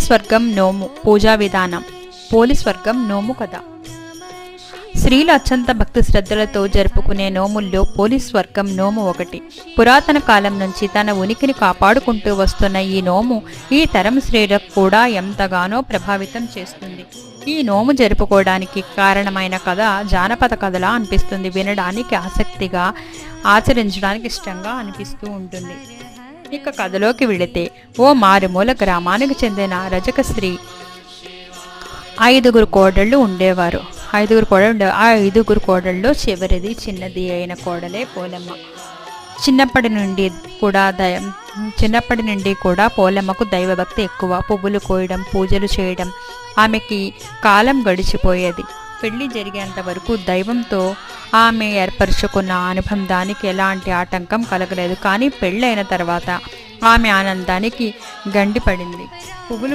స్వర్గం నోము పూజా విధానం. పోలి స్వర్గం నోము కథ. స్త్రీలు అత్యంత భక్తి శ్రద్ధలతో జరుపుకునే నోముల్లో పోలి స్వర్గం నోము ఒకటి. పురాతన కాలం నుంచి తన ఉనికిని కాపాడుకుంటూ వస్తున్న ఈ నోము ఈ తరం స్త్రీలకు కూడా ఎంతగానో ప్రభావితం చేస్తుంది. ఈ నోము జరుపుకోవడానికి కారణమైన కథ జానపద కథలా అనిపిస్తుంది. వినడానికి ఆసక్తిగా, ఆచరించడానికి ఇష్టంగా అనిపిస్తూ ఉంటుంది. ఇక కథలోకి వెళితే, ఓ మారుమూల గ్రామానికి చెందిన రజక స్త్రీ 5 కోడళ్ళు ఉండేవారు. 5 కోడళ్ళు. ఆ 5 కోడళ్ళలో చిన్నది అయిన కోడలే పోలమ్మ. చిన్నప్పటి నుండి కూడా పోలమ్మకు దైవభక్తి ఎక్కువ. పువ్వులు కోయడం, పూజలు చేయడం ఆమెకి కాలం గడిచిపోయేది. పెళ్లి జరిగేంత వరకు దైవంతో ఆమె ఏర్పరచుకున్న అనుబంధానికి ఎలాంటి ఆటంకం కలగలేదు. కానీ పెళ్ళైన తర్వాత ఆమె ఆనందానికి గండిపడింది. పువ్వులు